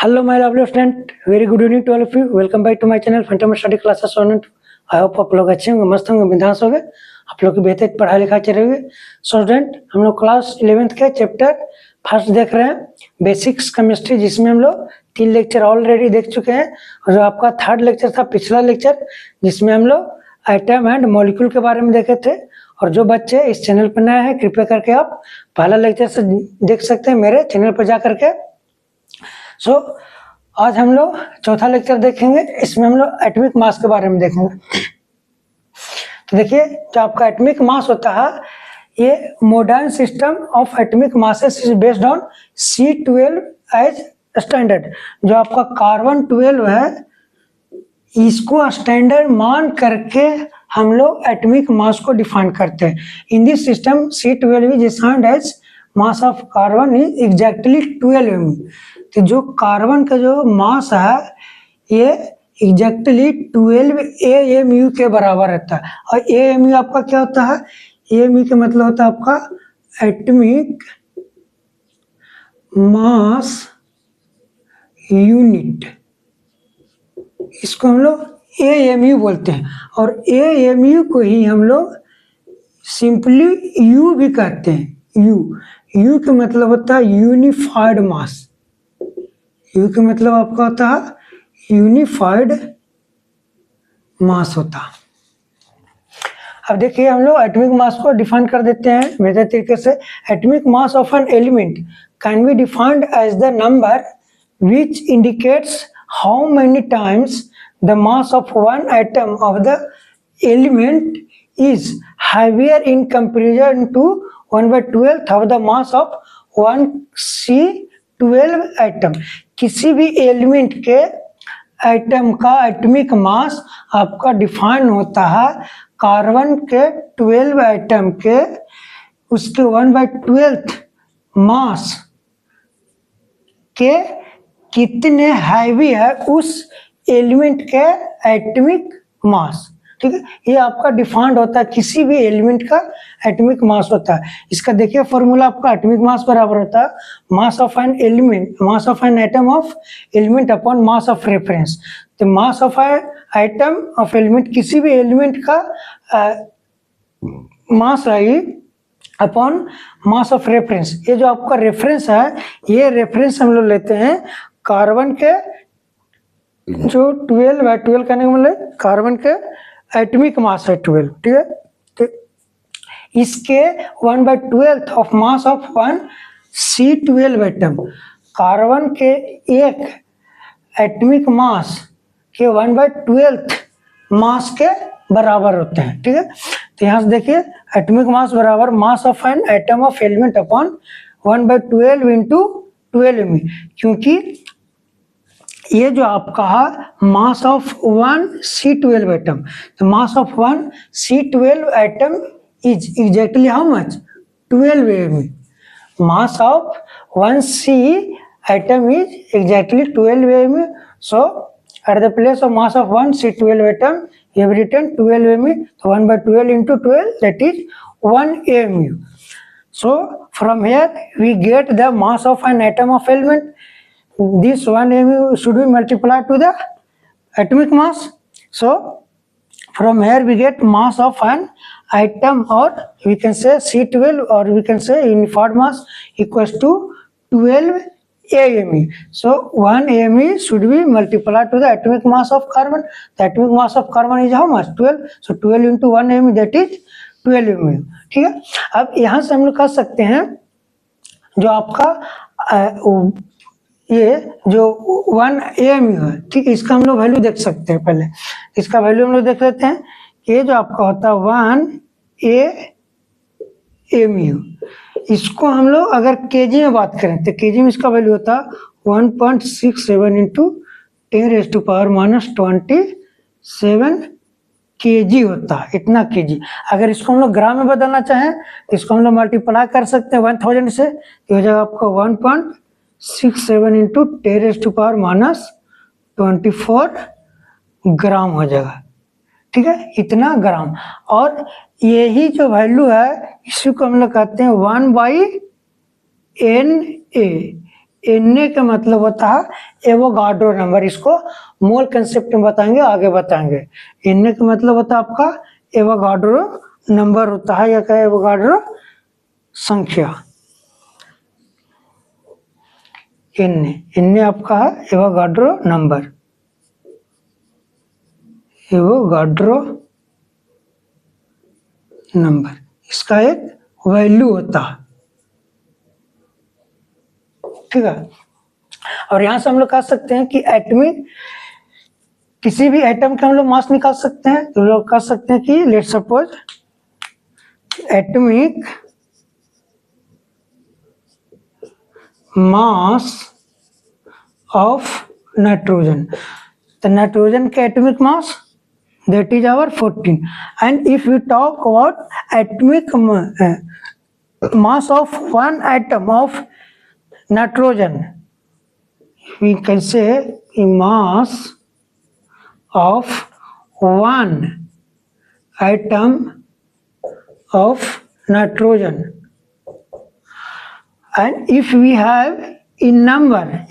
Hello, my lovely student. Very good evening to all of you. Welcome back to my channel Fundamental Study Classes 1 and 2. I hope आप लोग अच्छे होंगे, मस्त होंगे, बिंदास होंगे, आप लोग की बेहतर पढ़ाई लिखाई चल रही है। स्टूडेंट, हम लोग क्लास 11th के चैप्टर फर्स्ट देख रहे हैं, बेसिक्स केमिस्ट्री, जिसमें हम लोग 3 लेक्चर ऑलरेडी देख चुके हैं। और जो आपका थर्ड लेक्चर था पिछला लेक्चर, जिसमें हम लोग एटम एंड मॉलिक्यूल के बारे में देखे थे। और जो बच्चे इस चैनल पर नए हैं, कृपया करके आप पहला लेक्चर से देख सकते हैं मेरे चैनल पर जा करके। आज हम लोग चौथा लेक्चर देखेंगे, इसमें हम लोग एटॉमिक मास के बारे में देखेंगे। तो देखिए, जो आपका एटॉमिक मास होता है, ये modern system of atomic masses is based on C12 as standard. जो आपका कार्बन 12 है, इसको स्टैंडर्ड मान करके हम लोग एटॉमिक मास को डिफाइन करते हैं। In this system C12 is assigned as mass of carbon is exactly 12 m। तो जो कार्बन का जो मास है, ये एग्जैक्टली 12 AMU के बराबर रहता है। और AMU आपका क्या होता है? AMU का मतलब होता है आपका एटॉमिक मास यूनिट। इसको हम लोग AMU बोलते हैं। और AMU को ही हम लोग सिंपली U भी कहते हैं। U का मतलब होता है यूनिफाइड मास। U का मतलब आपका होता है यूनिफाइड मास होता। अब देखिए, हम लोग एटॉमिक मास को डिफाइन कर देते हैं बेहतर तरीके से। Atomic mass of an element can be defined as the number which indicates how many times the mass of one atom of the element is heavier in comparison to 1/12 of the mass of 1 C12 atom. किसी भी element के atom का atomic mass आपका define होता है carbon के 12 atom के उसके 1/12 मास के कितने हैवी है उस एलिमेंट के एटॉमिक मास। ठीक है, ये आपका डिफाइंड होता है, किसी भी एलिमेंट का एटॉमिक मास होता है। इसका देखिए फॉर्मूला, आपका एटॉमिक मास बराबर होता है mass of an element, mass of an atom of element upon mass of reference. तो mass of atom of element, किसी भी एलिमेंट का मास है अपॉन मास ऑफ रेफरेंस। ये जो आपका रेफरेंस है, ये रेफरेंस हम लोग लेते हैं कार्बन के जो 12 है, 12 कहने का मतलब कार्बन के एटॉमिक मास है 12। ठीक है, तो इसके 1/12 of mass of 1 C12 atom, carbon के एक एटॉमिक मास के 1/12 मास के बराबर होते हैं। ठीक है, तो यहाँ से देखिए एटॉमिक मास बराबर मास of an atom of element upon 1/12 into 12 m। क्योंकि ये जो आपका है मास ऑफ 1 C12 एटम, तो mass of 1 C12 atom is exactly how much? 12 AMU। Mass of 1 C atom is exactly 12 AMU। So at the place of mass of 1 C12 atom you have written 12 AMU, so 1/12 into 12, that is 1 AMU. So from here we get the mass of an atom of element. This 1 AMU should be multiplied to the atomic mass. So from here we get mass of an atom, or we can say C12, or we can say unified mass equals to 12 AMU. So 1 AMU should be multiplied to the atomic mass of carbon. The atomic mass of carbon is how much? 12. So 12 into 1 AMU, that is 12 AMU. ठीक है, अब यहाँ से हम लोग कह सकते हैं जो आपका ये जो 1 AMU है, ठीक है, इसका हम लोग वैल्यू देख सकते हैं। पहले इसका वैल्यू हम लोग देख लेते हैं। ये जो आपका होता है 1 AMU, इसको हम लोग अगर केजी में बात करें तो केजी में इसका वैल्यू होता है 1.67 इंटू 10⁻⁻27 kg होता है, इतना kg। अगर इसको हम लोग ग्राम में बदलना चाहें तो इसको हम लोग मल्टीप्लाई कर सकते हैं 1000 से, तो हो जाएगा आपका 1.67 इंटू 10⁻⁻24 ग्राम हो जाएगा। ठीक है, इतना ग्राम। और यही जो वैल्यू है, इसी को हम लोग कहते हैं 1/NA। Na का मतलब होता है एवोगाड्रो नंबर। इसको मोल कंसेप्ट में बताएंगे, आगे बताएंगे। Na का मतलब होता है आपका एवोगाड्रो नंबर होता है, या क्या एवोगाड्रो संख्या। Na आपका है एवोगाड्रो नंबर, एवोगाड्रो नंबर इसका एक वैल्यू होता है, ठीक है। और यहां से हम लोग कह सकते हैं कि एटमिक, किसी भी एटम का हम लोग मास निकाल सकते हैं। तो लोग कह सकते हैं कि let suppose atomic mass of nitrogen. तो नाइट्रोजन का atomic mass that is our 14, and if we talk about atomic mass of one atom of nitrogen, we can say mass of one atom of nitrogen. And if we have in number,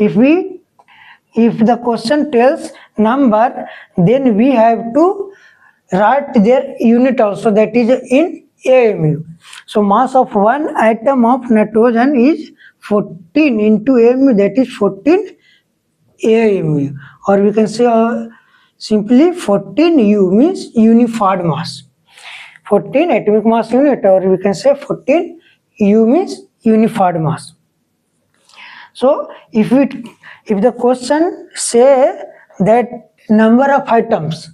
if the question tells number, then we have to write their unit also, that is in AMU. So mass of one atom of nitrogen is 14 into AMU, that is 14 AMU, or we can say simply 14U means unified mass. 14 atomic mass unit, or we can say 14U means unified mass. So if the question say that number of atoms,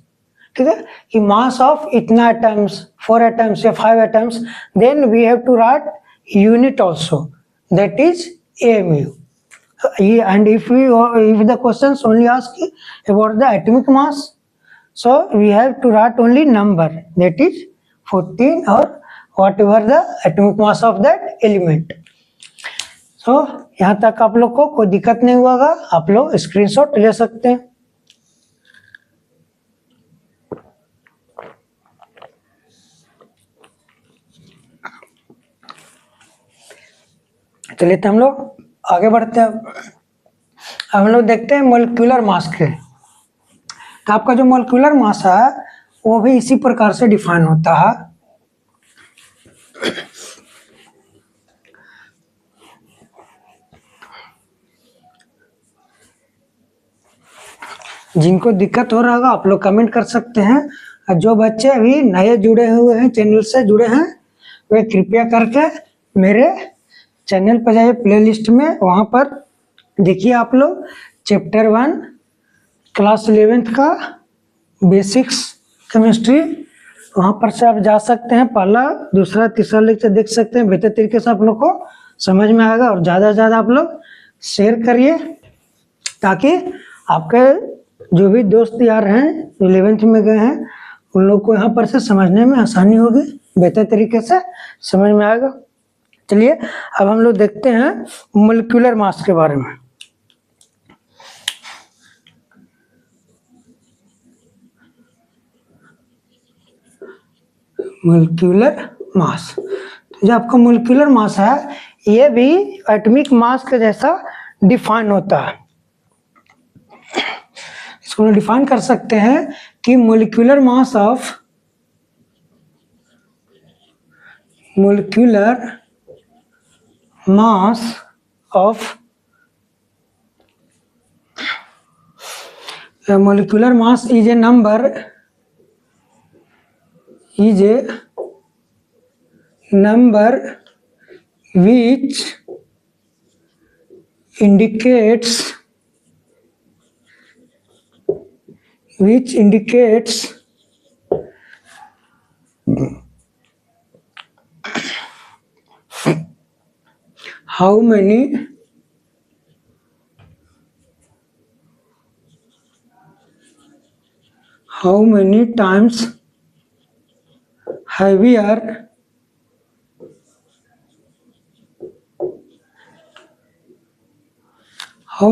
ठीक है, कि mass of इतना atoms, 4 atoms या 5 atoms, then we have to write unit also, that is AMU. And if the questions only ask about the atomic mass, so we have to write only number, that is 14 or whatever the atomic mass of that element. तो यहाँ तक आप लोग को कोई दिक्कत नहीं हुआ, आप लोग स्क्रीनशॉट ले सकते हैं। चलिए तो हम लोग आगे बढ़ते हैं। हम लोग देखते हैं मोलिकुलर मास के। तो आपका जो मोलिकुलर मास है वो भी इसी प्रकार से डिफाइन होता है। जिनको दिक्कत हो रहा होगा आप लोग कमेंट कर सकते हैं। जो बच्चे अभी नए जुड़े हुए हैं, चैनल से जुड़े हैं, वे कृपया करके मेरे चैनल पर जाइए, प्लेलिस्ट में, वहाँ पर देखिए आप लोग चैप्टर 1 क्लास 11th का बेसिक्स केमिस्ट्री, वहाँ पर से आप जा सकते हैं। पहला, दूसरा, तीसरा लेक्चर देख सकते हैं। बेहतर तरीके से आप लोग को समझ में आएगा। और ज़्यादा से ज़्यादा आप लोग शेयर करिए, ताकि आपके जो भी दोस्त यार हैं 11th में गए हैं, उन लोग को यहाँ पर से समझने में आसानी होगी, बेहतर तरीके से समझ में आएगा। चलिए अब हम लोग देखते हैं मोलिकुलर मास के बारे में। मोलिकुलर मास, जो आपका मोलिकुलर मास है ये भी एटॉमिक मास के जैसा डिफाइन होता है। इसको हम डिफाइन कर सकते हैं कि molecular mass of molecular mass is a number which indicates how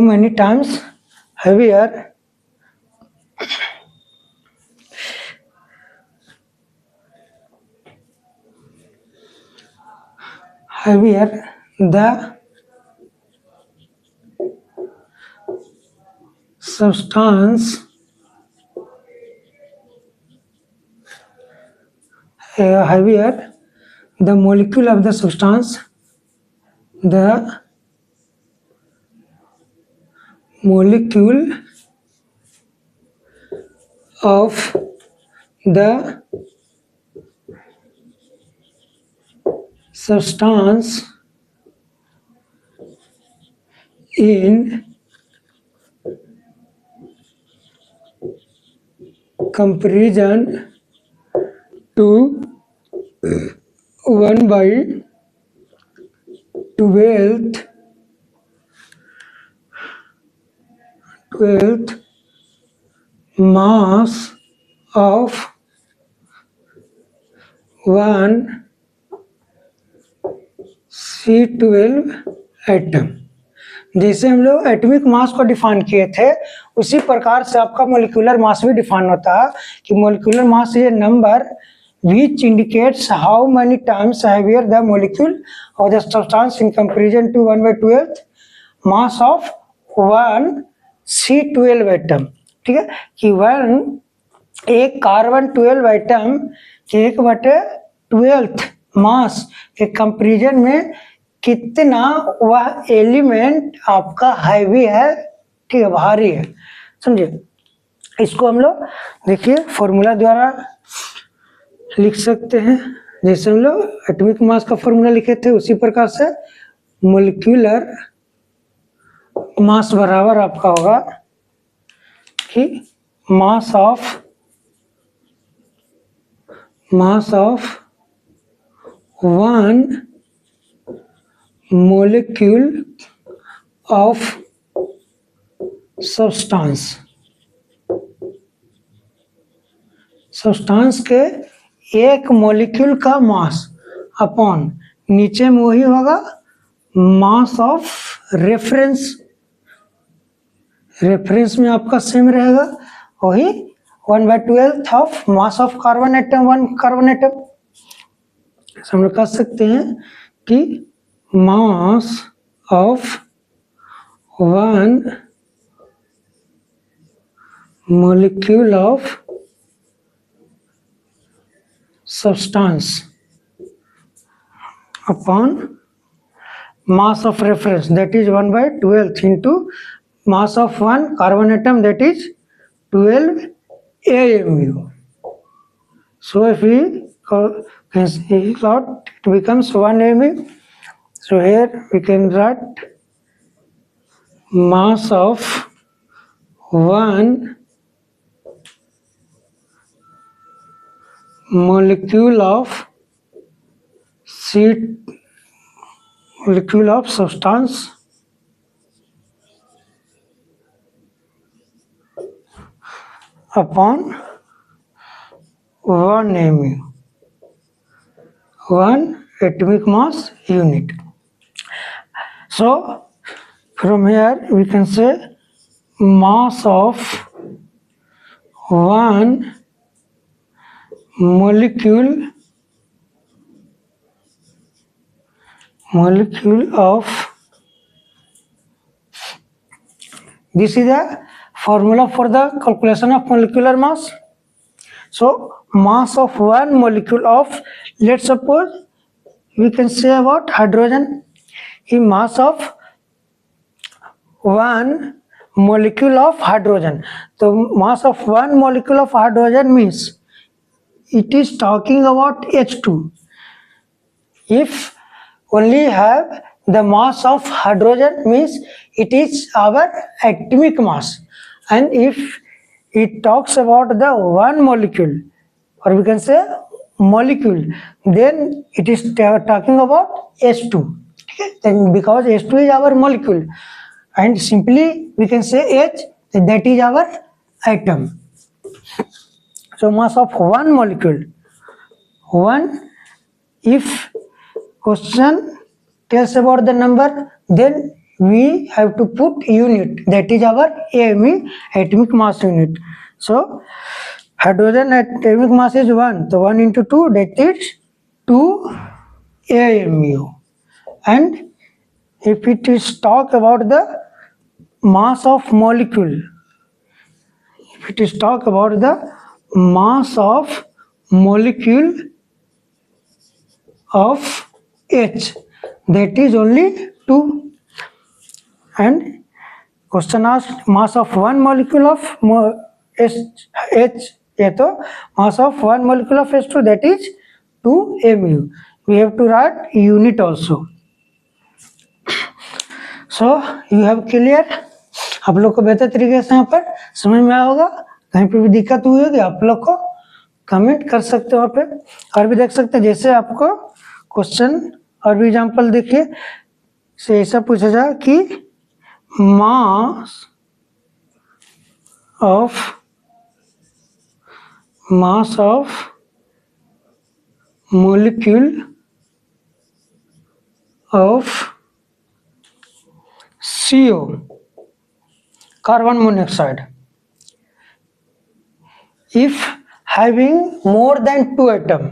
many times heavier the substance heavier the molecule of the substance, the molecule of the substance in comparison to 1/12 mass of one C12 atom. जैसे हम लोग atomic mass को define किए थे उसी प्रकार से आपका मोलिकुलर मास भी डिफाइन होता है कि molecular mass is a number which indicates how many times heavier the molecule of the substance in comparison to 1/12 mass of one C12 atom. ठीक है कि एक कार्बन 12 एटम के 1/12 मास के कंपेरिजन में कितना वह एलिमेंट आपका हैवी है, ठीक है, भारी है, समझे। इसको हम लोग देखिए फॉर्मूला द्वारा लिख सकते हैं। जैसे हम लोग एटॉमिक मास का फॉर्मूला लिखे थे उसी प्रकार से मोलिक्यूलर मास बराबर आपका होगा कि मास of one molecule of substance के एक मोलिक्यूल का मास अपॉन नीचे में वही होगा मास ऑफ रेफरेंस में आपका सेम रहेगा वही 1/12 of mass of carbon atom, one carbon atom. हम लोग कह सकते हैं कि mass of one molecule of substance upon mass of reference, that is 1/12 into mass of one carbon atom, that is 12 AMU. So if we cancel out, it becomes 1 AMU. So here we can write mass of one molecule of substance upon 1 mu, 1 atomic mass unit. So from here we can say mass of one molecule of, this is the formula for the calculation of molecular mass. So mass of one molecule of, let's suppose we can say about hydrogen, in mass of one molecule of hydrogen. So mass of one molecule of hydrogen means it is talking about H2. If only have the mass of hydrogen means it is our atomic mass, and if it talks about the one molecule or we can say molecule, then it is talking about H2. Then because H2 is our molecule and simply we can say H, that is our atom. So mass of one molecule, one, if question tells about the number, then we have to put unit, that is our AMU, atomic mass unit. So hydrogen atomic mass is 1, so 1 into 2, that is 2 AMU. And if it is talk about the mass of molecule, it is talk about the mass of molecule of H, that is only 2. And question asked mass of one molecule of H, ये तो mass of one molecule of H2, that is 2 mu. We have to write unit also. So you have clear, आप लोग को बेहतर तरीके से यहाँ पर समझ में आया होगा। कहीं पर भी दिक्कत हुई होगी आप लोग को कमेंट कर सकते हो वहाँ पे, और भी देख सकते हैं। जैसे आपको क्वेश्चन और भी एग्जाम्पल देखिए, से ऐसा पूछा जाए कि mass of molecule of CO, carbon monoxide, if having more than 2 atom,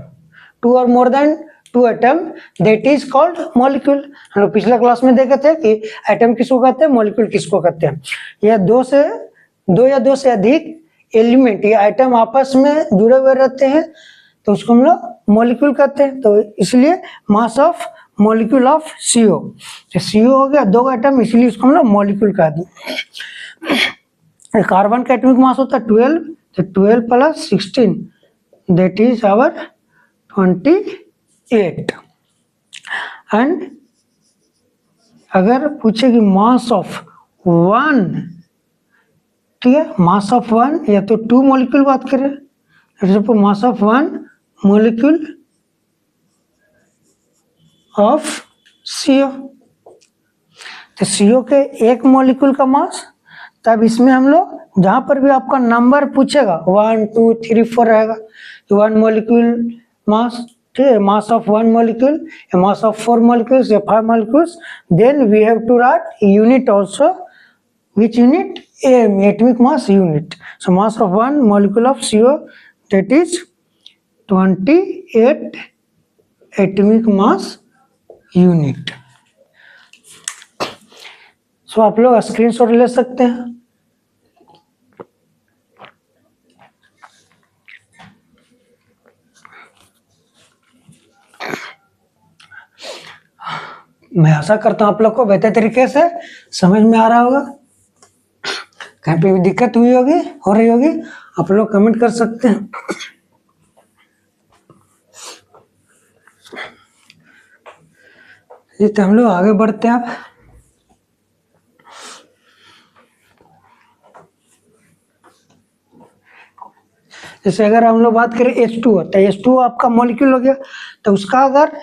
2 or more than 2 atom, that is called molecule। हम लोग पिछले क्लास में देखे थे कि एटम किसको कहते हैं, मॉलिक्यूल किसको कहते हैं। यह दो या दो से अधिक एलिमेंट या एटम आपस में जुड़े हुए रहते हैं तो उसको हम लोग मॉलिक्यूल कहते हैं। तो इसलिए mass of molecule of CO, तो CO हो गया 2 एटम, इसलिए उसको हम लोग मॉलिक्यूल कह दिए। कार्बन का एटॉमिक मास होता है 12, तो 12 + 16 दैट इज आवर 28। एंड अगर पूछे कि मास ऑफ 1, ठीक है, मास ऑफ 1 या तो 2 मॉलिक्यूल बात करें, मास ऑफ 1 मॉलिक्यूल ऑफ CO, तो CO के एक मॉलिक्यूल का मास, तब इसमें हम लोग जहां पर भी आपका नंबर पूछेगा 1 2 3 4 रहेगा, तो 1 मॉलिक्यूल मास, ठीक है, mass of 1 molecule, mass of 4 molecules या 5 molecules, then we have to write unit also, which unit? AM, atomic mass unit. So mass of 1 molecule of CO, that is 28 atomic mass unit. So आप लोग screenshot ले सकते हैं। मैं आशा करता हूं आप लोग को बेहतर तरीके से समझ में आ रहा होगा। कहीं पे भी दिक्कत हुई होगी, हो रही होगी, आप लोग कमेंट कर सकते हैं। ये तो हम लोग आगे बढ़ते हैं। अब जैसे अगर हम लोग बात करें H2, तो H2 आपका मॉलिक्यूल हो गया, तो उसका अगर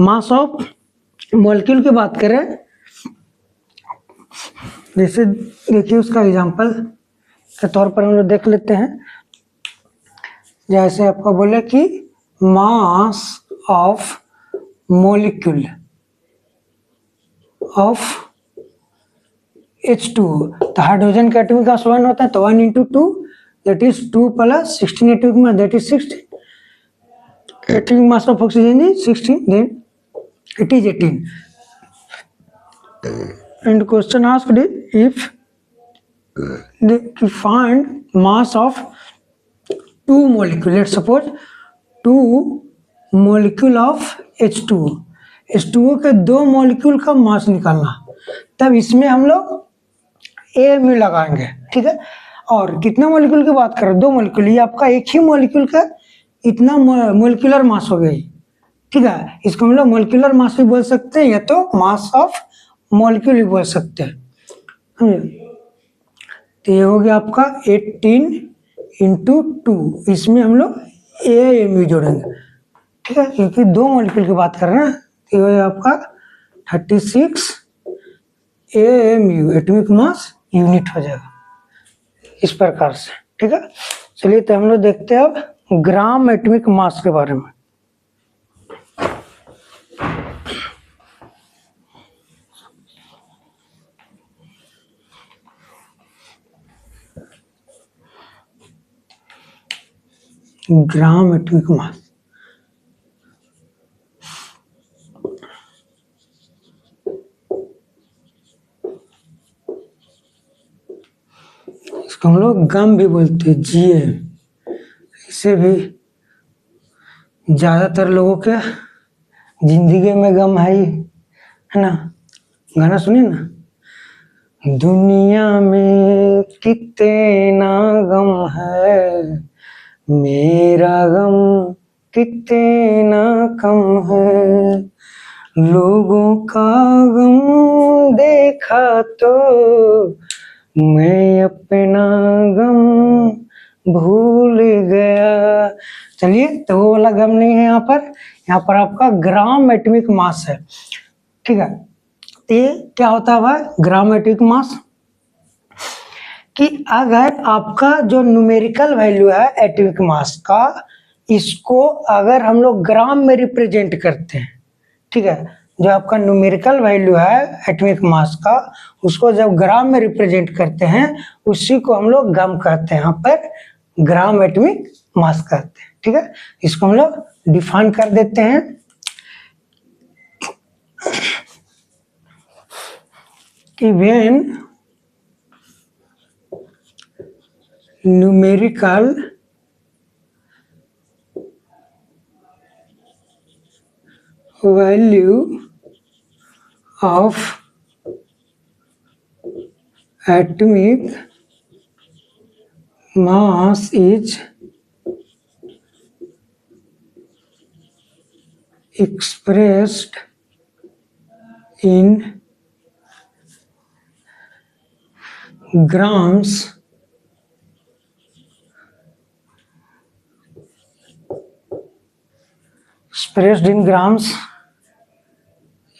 मास ऑफ मॉलिक्यूल की बात करें, जैसे देखिए उसका एग्जांपल के तौर पर हम लोग देख लेते हैं। जैसे आपको बोले कि mass of molecule of H2, तो हाइड्रोजन का एटॉमिक मास 1 होता है, तो 1 × 2 that is 2 + 16 atomic mass, that is 16। Atomic mass of oxygen is 16, then it is 18। And question asked if they find mass of 2 molecule, let's suppose 2 molecule of H2O, H2O के 2 molecule का मास निकालना, तब इसमें हम लोग AMU लगाएंगे, ठीक है। और कितना मॉलिक्यूल की बात करें, 2 मॉलिक्यूल, ये आपका एक ही मॉलिक्यूल का इतना मोलिकुलर मास हो गई, ठीक है। इसको हम लोग मोलिकुलर मास भी बोल सकते हैं या तो मास ऑफ मॉलिक्यूल भी बोल सकते हैं। तो ये हो गया आपका 18 × 2, इसमें हम लोग AMU जोड़ेंगे, ठीक है, क्योंकि 2 मॉलिक्यूल की बात कर रहे हैं ना। तो ये हो गया आपका 36 AMU, एटॉमिक मास यूनिट हो जाएगा इस प्रकार से, ठीक है। चलिए तो हम लोग देखते हैं अब ग्राम एटॉमिक मास के बारे में। ग्राम एटॉमिक मास, इसको हम लोग गम भी बोलते हैं, GM। इसे भी ज़्यादातर लोगों के जिंदगी में गम है ना। गाना सुनिए ना, दुनिया में कितना गम है, मेरा गम कितना कम है, लोगों का गम देखा तो मैं अपना गम भूल गया। चलिए, तो वो वाला गम नहीं है यहाँ पर आपका ग्राम एटॉमिक मास है, ठीक है। ये क्या होता है भाई, ग्राम एटॉमिक मास, कि अगर आपका जो न्यूमेरिकल वैल्यू है एटॉमिक मास का, इसको अगर हम लोग ग्राम में रिप्रेजेंट करते हैं, ठीक है, जो आपका न्यूमेरिकल वैल्यू है एटॉमिक मास का, उसको जब ग्राम में रिप्रेजेंट करते हैं, उसी को हम लोग गम कहते हैं, यहाँ पर ग्राम एटॉमिक मास कहते हैं, ठीक है। इसको हम लोग डिफाइन कर देते हैं कि when numerical value of atomic mass is expressed in grams expressed in grams,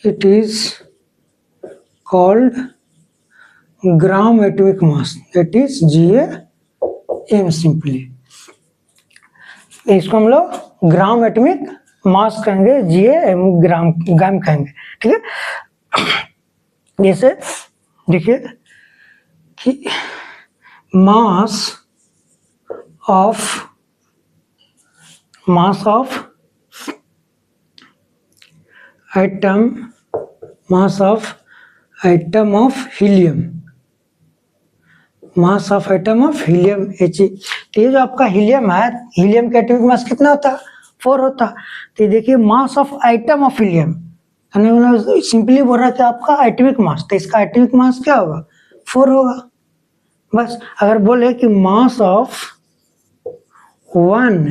it is called gram atomic mass, that is GAM simply। इसको हम लोग ग्राम एटॉमिक मास कहेंगे, GAM ग्राम कहेंगे, ठीक है। जैसे देखिए कि मास of atom, mass of atom of helium, mass of atom of helium He। तो ये जो आपका हीलियम है, हीलियम का एटॉमिक मास कितना होता है, 4 होता। तो देखिए मास of atom of helium, simply बोल रहा है कि आपका एटॉमिक मास, तो इसका एटॉमिक मास क्या होगा, 4 होगा बस। अगर बोले कि मास of 1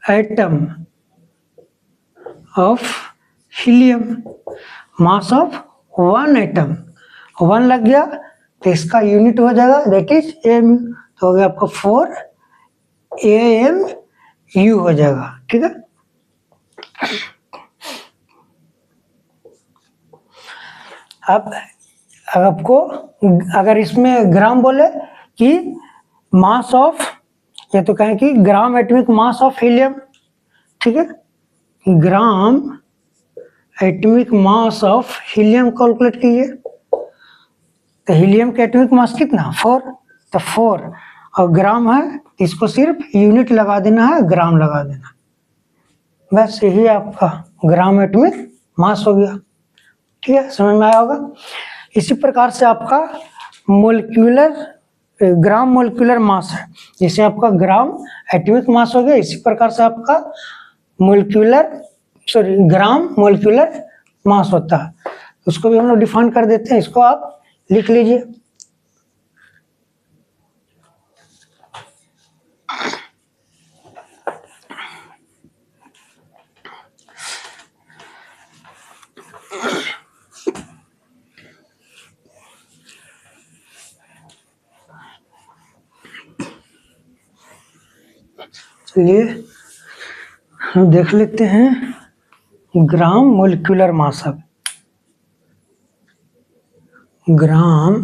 atom of helium, mass of 1 atom, 1 लग गया तो इसका यूनिट हो जाएगा, दैट इज AMU। तो हो गया आपका 4 AMU हो जाएगा, ठीक है। अब आपको अगर इसमें ग्राम बोले कि मास ऑफ, या तो कहें कि gram atomic mass of helium, ठीक है, gram atomic mass of helium calculate कीजिए। तो हीलियम का एटॉमिक मास कितना, 4, तो 4 और ग्राम है, इसको सिर्फ यूनिट लगा देना है, ग्राम लगा देना, बस यही आपका ग्राम एटॉमिक मास हो गया, ठीक है, समझ में आया होगा। इसी प्रकार से आपका मोलिक्यूलर ग्राम मोलिक्यूलर मास है, जैसे आपका ग्राम एटॉमिक मास हो गया, इसी प्रकार से आपका ग्राम मोलिक्यूलर मास होता है, उसको भी हम लोग डिफाइन कर देते हैं, इसको आप लिख लीजिए। चलिए हम देख लेते हैं ग्राम मोलिक्यूलर मास। अब ग्राम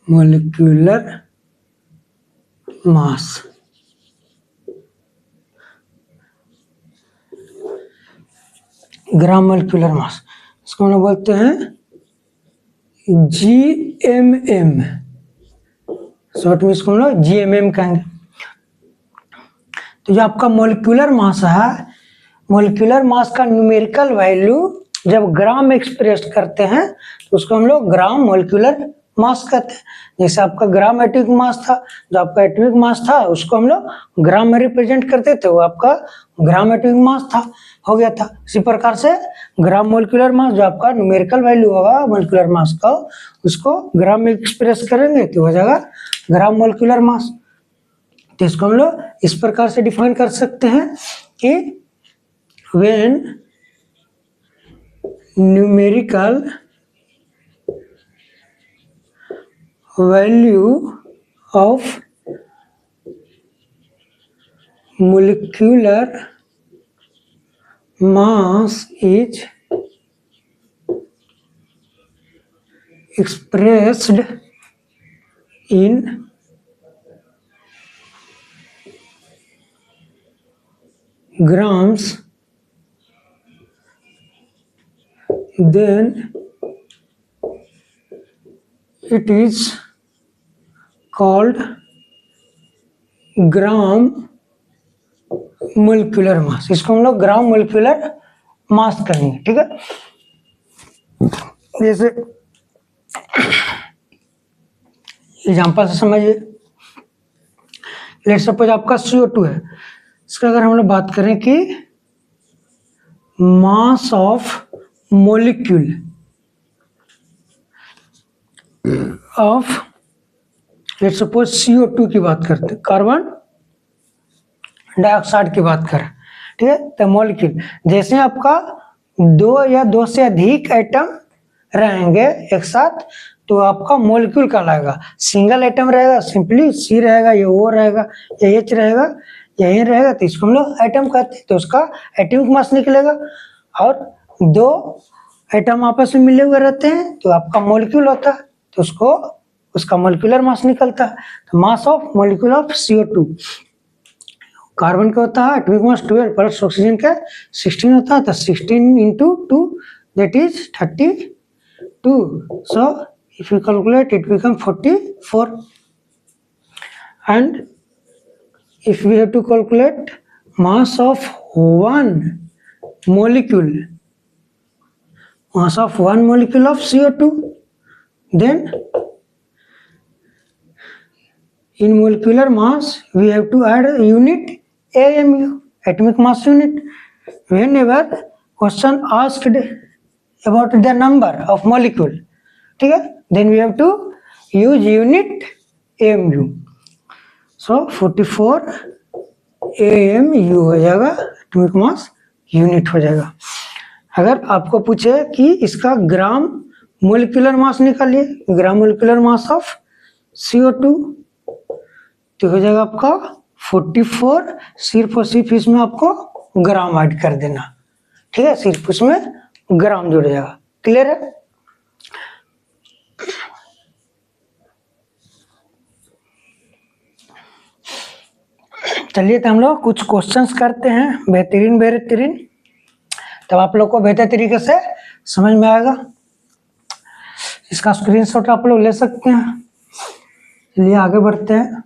मोलिक्यूलर मास, ग्राम मोलिक्यूलर मास, इसको हम लोग बोलते हैं GMM, शॉर्ट में इसको हम लोग GMM कहेंगे। तो जो आपका मोलिक्यूलर मास है, मोलिक्यूलर मास का न्यूमेरिकल वैल्यू जब ग्राम में एक्सप्रेस करते हैं तो उसको हम लोग ग्राम मोलिकुलर मास कहते हैं। जैसे आपका ग्राम एटॉमिक मास था, जो आपका एटॉमिक मास था उसको हम लोग ग्राम में रिप्रेजेंट करते थे, वो आपका ग्राम एटॉमिक मास था, हो गया था। इसी प्रकार से ग्राम मोलिकुलर मास जो आपका न्यूमेरिकल वैल्यू होगा मोलिकुलर मास का, उसको ग्राम में एक्सप्रेस करेंगे तो हो जाएगा ग्राम मोलिकुलर मास। तो इसको हम लोग इस प्रकार से डिफाइन कर सकते हैं कि when numerical value of molecular mass is expressed in grams, then it is called gram molecular mass. इसको हम लोग ग्राम मोलिकुलर मास करेंगे, ठीक है। जैसे एग्जांपल से समझिए, लेट्स सपोज आपका CO2 है, इसका अगर हम लोग बात करें कि mass of molecule of, let's suppose CO2 की बात करते हैं, कार्बन डाइऑक्साइड की बात करें, ठीक है। तो मॉलिक्यूल जैसे आपका दो या दो से अधिक एटम रहेंगे एक साथ तो आपका मॉलिक्यूल कहलाएगा। सिंगल एटम रहेगा सिंपली C रहेगा, या O रहेगा, या H रहेगा, या E रहेगा, तो इसको हम लोग एटम कहते हैं, तो उसका एटॉमिक मास निकलेगा। और दो एटम आपस में मिले हुए रहते हैं तो आपका मॉलिक्यूल होता है, तो उसका मोलिकुलर मास निकलता है। तो mass of molecule of CO2, carbon का होता है एटॉमिक मास 12 प्लस ऑक्सीजन का 16 होता है, तो 16 into 2 that is 32. So if you calculate it become 44. And if we have to calculate mass of one molecule of CO2, then in molecular mass we have to add a unit AMU, atomic mass unit. Whenever question asked about the number of molecule, ठीक है, then we have to use unit AMU. So 44 AMU हो जाएगा, atomic mass unit हो जाएगा। अगर आपको पूछे कि इसका ग्राम मोलिकुलर मास निकालिए, gram molecular mass of CO2, तो हो जाएगा आपका 44, सिर्फ और सिर्फ इसमें आपको ग्राम ऐड कर देना, ठीक है, सिर्फ उसमें ग्राम जुड़ जाएगा। क्लियर है? चलिए तो हम लोग कुछ क्वेश्चंस करते हैं, बेहतरीन, तब आप लोग को बेहतर तरीके से समझ में आएगा। इसका स्क्रीनशॉट आप लोग ले सकते हैं। चलिए आगे बढ़ते हैं।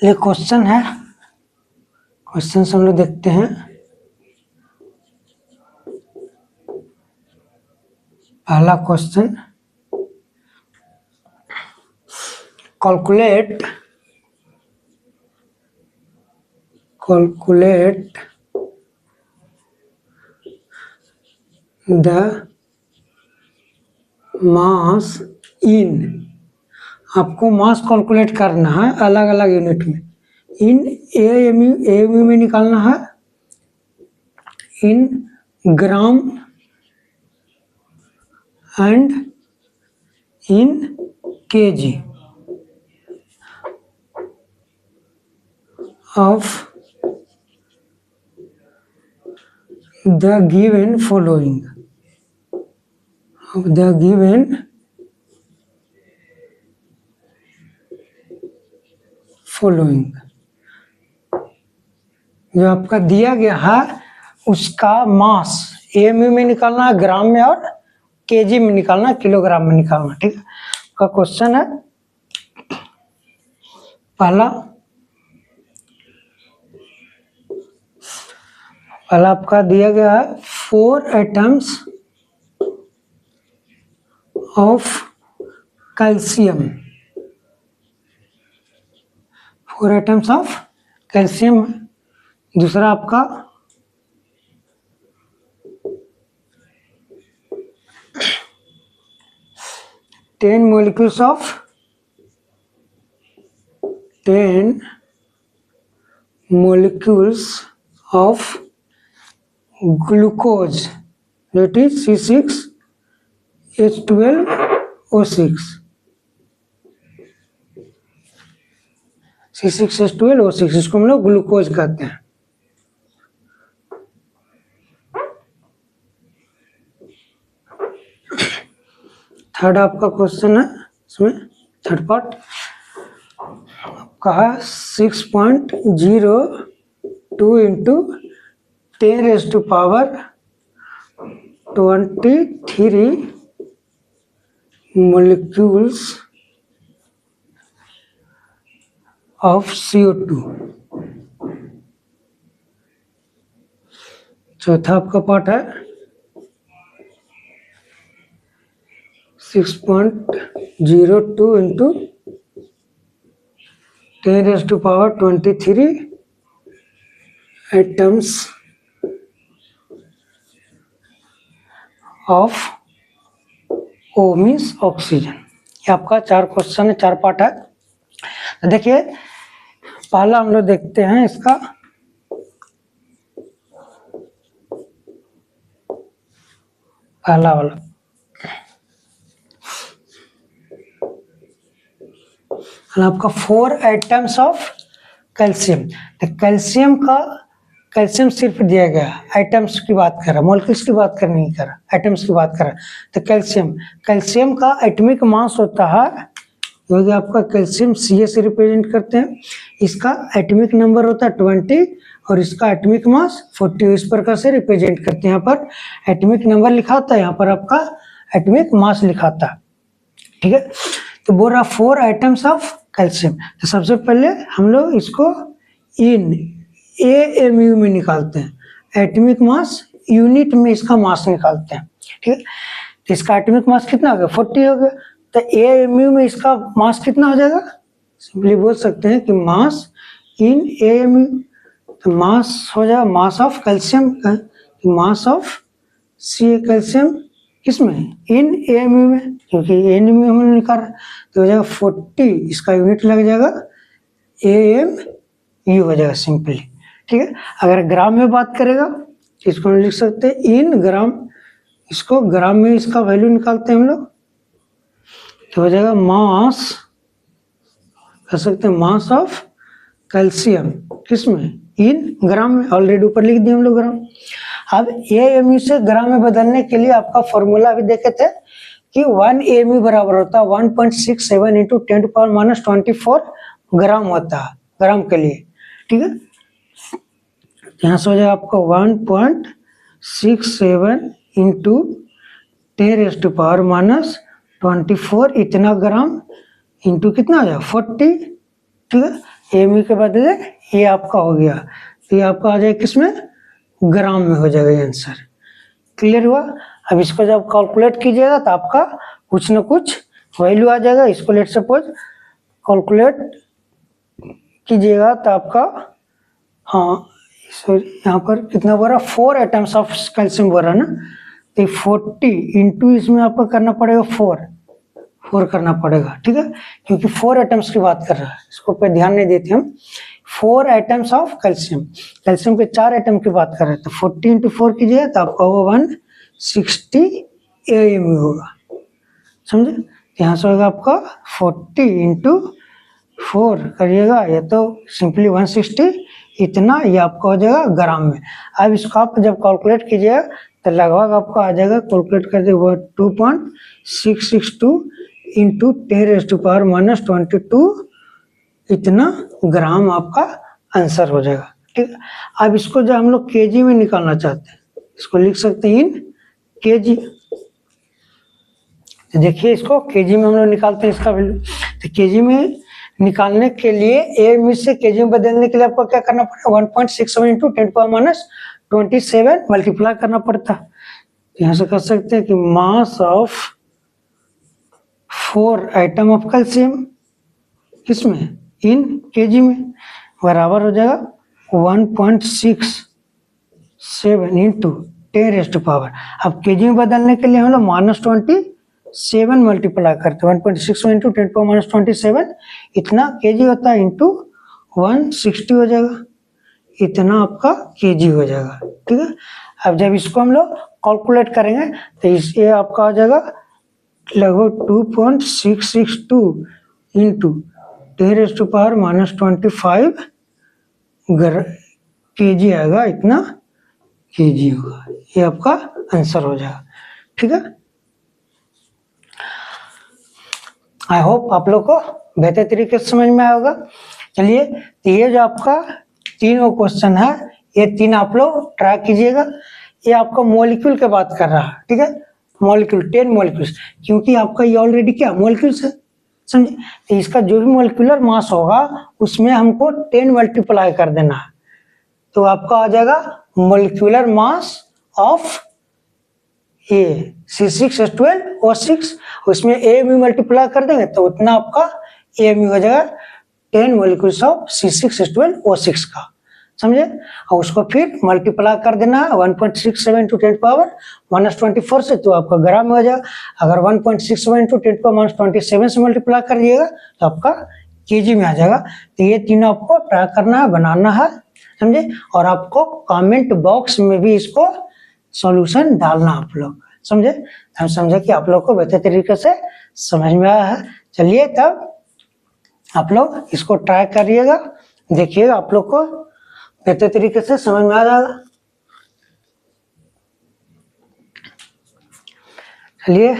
ये क्वेश्चन है, क्वेश्चन हम लोग देखते हैं। पहला क्वेश्चन, कैलकुलेट द मास इन, आपको मास कैलकुलेट करना है अलग अलग यूनिट में। इन AMU में निकालना है, in gram and in kg of the given following, following, जो आपका दिया गया है उसका मास एएमयू में निकालना है, ग्राम में, और केजी में निकालना, किलोग्राम में निकालना। ठीक है, का क्वेश्चन है पहला आपका दिया गया है 4 atoms of calcium, 4 atoms of calcium. दूसरा आपका 10 molecules of glucose, that is C6H12O6, C6H12O6, इसको हम लोग ग्लूकोज कहते हैं। थर्ड आपका क्वेश्चन है इसमें, थर्ड पार्ट कहा 6.02 इंटू 10⁻23 molecules of CO2। चौथा आपका पार्ट है 6.02 into 10⁻23 atoms of O means oxygen. ये आपका 4 क्वेश्चन है, 4 पार्ट है। तो देखिए पहला हम लोग देखते हैं इसका, पहला वाला आपका 4 एटम्स ऑफ कैल्शियम। तो कैल्शियम सिर्फ दिया गया, आइटम्स की बात कर रहा, मॉलिक्यूल्स की बात कर नहीं कर रहा, आइटम्स की बात कर रहा। तो कैल्शियम का एटॉमिक मास होता है, जो कि आपका कैल्शियम Ca से रिप्रेजेंट करते हैं। इसका एटॉमिक नंबर होता है 20 और इसका एटॉमिक मास 40, इस प्रकार से रिप्रेजेंट करते हैं। यहाँ पर एटॉमिक नंबर लिखा होता है, यहाँ पर आपका एटॉमिक मास लिखा होता है। ठीक है, तो बोल रहा 4 आइटम्स ऑफ कैल्शियम। तो सबसे पहले हम लोग इसको इन AMU में निकालते हैं, एटॉमिक मास यूनिट में इसका मास निकालते हैं। ठीक है, तो इसका एटॉमिक मास कितना हो गया, 40 हो गया। तो AMU में इसका मास कितना हो जाएगा, सिंपली बोल सकते हैं कि मास इन AMU, तो मास हो जाएगा mass of calcium, mass of calcium किसमें, इन AMU में, क्योंकि AMU हम निकाल रहे, तो हो जाएगा 40, इसका यूनिट लग जाएगा AMU हो जाएगा सिंपली। ठीक है, अगर ग्राम में बात करेगा इसको हम लिख सकते हैं इन ग्राम, इसको ग्राम में इसका वैल्यू निकालते हैं हम लोग, तो हो जाएगा मास, कर सकते हैं मास ऑफ कैल्शियम किसमें, इन ग्राम में, ऑलरेडी ऊपर लिख दिए हम लोग ग्राम। अब AMU से ग्राम में बदलने के लिए आपका फॉर्मूला अभी देखे थे कि 1 AMU बराबर होता है 1.67 इंटू 10⁻24 ग्राम होता है ग्राम के लिए। ठीक है, यहाँ से हो जाएगा आपको 1.67 इंटू 10⁻24 इतना ग्राम इंटू कितना हो जाएगा 40। ठीक है, AMU के बदले ये आपका हो गया, तो ये आपका आ जाएगा किसमें, ग्राम में हो जाएगा ये आंसर। क्लियर हुआ। अब इसको जब कैलकुलेट कीजिएगा तो आपका कुछ ना कुछ वैल्यू आ जाएगा। इसको लेट सपोज कैलकुलेट कीजिएगा तो आपका, हाँ सॉरी यहाँ पर कितना बोल रहा, 4 एटम्स ऑफ कैल्शियम बोल रहा ना, तो 40 इंटू इसमें आपका करना पड़ेगा 4 करना पड़ेगा। ठीक है, क्योंकि 4 एटम्स की बात कर रहा है, इसको पे ध्यान नहीं देते हम। 4 एटम्स ऑफ कैल्शियम के 4 एटम की बात कर रहे हैं, तो 40 इंटू 4 कीजिए तो आपका होगा 160 AMU होगा, समझे। यहाँ से होगा आपका 40 इंटू 4 करिएगा, ये तो सिंपली 160 इतना, ये आपका हो जाएगा ग्राम में। अब इसको आप जब कैलकुलेट कीजिएगा तो लगभग आपका आ जाएगा, कैलकुलेट कर दे 2.662 इंटू 10⁻22 इतना ग्राम आपका आंसर हो जाएगा। ठीक है, अब इसको जो हम लोग केजी में निकालना चाहते हैं, इसको लिख सकते हैं इन केजी। देखिए इसको केजी में हम लोग निकालते हैं इसका वैल्यू। तो केजी में निकालने के लिए ए में से केजी में बदलने के लिए आपको क्या करना पड़ेगा, 1.67 इंटू 10⁻27 मल्टीप्लाई करना पड़ता है। यहाँ से कर सकते हैं कि मास ऑफ 4 आइटम ऑफ कैल्शियम किसमें, इन केजी में, बराबर हो जाएगा 1.67 इंटू 10⁻। अब केजी में बदलने के लिए हम लोग -27 मल्टीप्लाई करते हैं, 1.67 इंटू 10⁻27 इतना केजी होता है, इंटू 160 हो जाएगा, इतना आपका केजी हो जाएगा। ठीक है, अब जब इसको हम लोग कैलकुलेट करेंगे तो ये आपका आ जाएगा लगभग 2.662 इंटू 10⁻⁻25 केजी आएगा, इतना केजी होगा, ये आपका आंसर हो जाएगा। ठीक है, आई होप आप लोग को बेहतर तरीके से समझ में आया होगा। चलिए, तो ये जो आपका तीनों क्वेश्चन है, ये तीन आप लोग ट्राई कीजिएगा। ये आपका मॉलिक्यूल के बात कर रहा है। ठीक है, मॉलिक्यूल 10 मॉलिक्यूल्स, क्योंकि आपका ये ऑलरेडी क्या मॉलिक्यूल्स है, समझे। तो इसका जो भी मॉलिक्यूलर मास होगा उसमें हमको 10 मल्टीप्लाई कर देना है, तो आपका आ जाएगा molecular mass of A C6H12O6, उसमें ए भी मल्टीप्लाई कर देंगे तो उतना आपका ए भी हो जाएगा 10 मॉलिक्यूल्स ऑफ C6H12O6 का, समझे। और उसको फिर मल्टीप्लाई कर देना है 1.67 टू 10⁻⁻24 से, तो आपका ग्राम में हो जाएगा। अगर 1.67 टू 10⁻⁻27 से मल्टीप्लाई कर दिएगा तो आपका केजी में आ जाएगा। तो ये तीनों आपको ट्राई करना है, बनाना है, समझे। और आपको कमेंट बॉक्स में भी इसको सॉल्यूशन डालना आप लोग, समझे। हम समझे कि आप लोग को बेहतर तरीके से समझ में आया है। चलिए, तब आप लोग इसको ट्राई करिएगा, देखिएगा आप लोग को बेहतर तरीके से समझ में आ जाएगा। चलिए,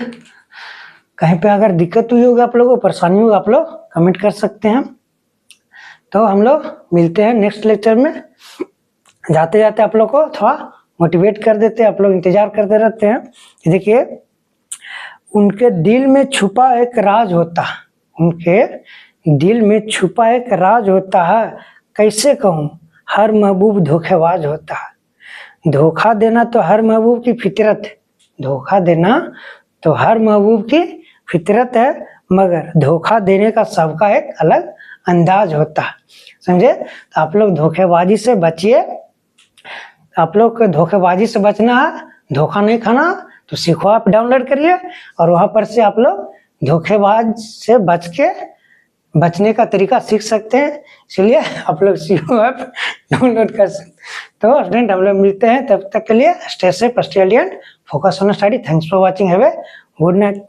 कहीं पे अगर दिक्कत हुई होगी आप लोगों को, परेशानी होगी, आप लोग कमेंट कर सकते हैं। तो हम लोग मिलते हैं नेक्स्ट लेक्चर में। जाते जाते आप लोग को थोड़ा मोटिवेट कर देते हैं, आप लोग इंतजार करते रहते हैं। देखिए, उनके दिल में छुपा एक राज होता है, उनके दिल में छुपा एक राज होता है, कैसे कहूँ, हर महबूब धोखेबाज होता है। धोखा देना तो हर महबूब की फितरत है, धोखा देना तो हर महबूब की फितरत है, मगर धोखा देने का सबका एक अलग अंदाज होता है, समझे। तो आप लोग धोखेबाजी से बचिए। आप लोग को धोखेबाजी से बचना है, धोखा नहीं खाना, तो सीखो ऐप डाउनलोड करिए और वहाँ पर से आप लोग धोखेबाज से बच के बचने का तरीका सीख सकते हैं। इसलिए आप लोग सीखो ऐप डाउनलोड कर सकते। तो स्टूडेंट, हम लोग मिलते हैं, तब तक के लिए स्टे सेफ, स्टे एलियंट, focus on study. Thanks for watching, have a good night.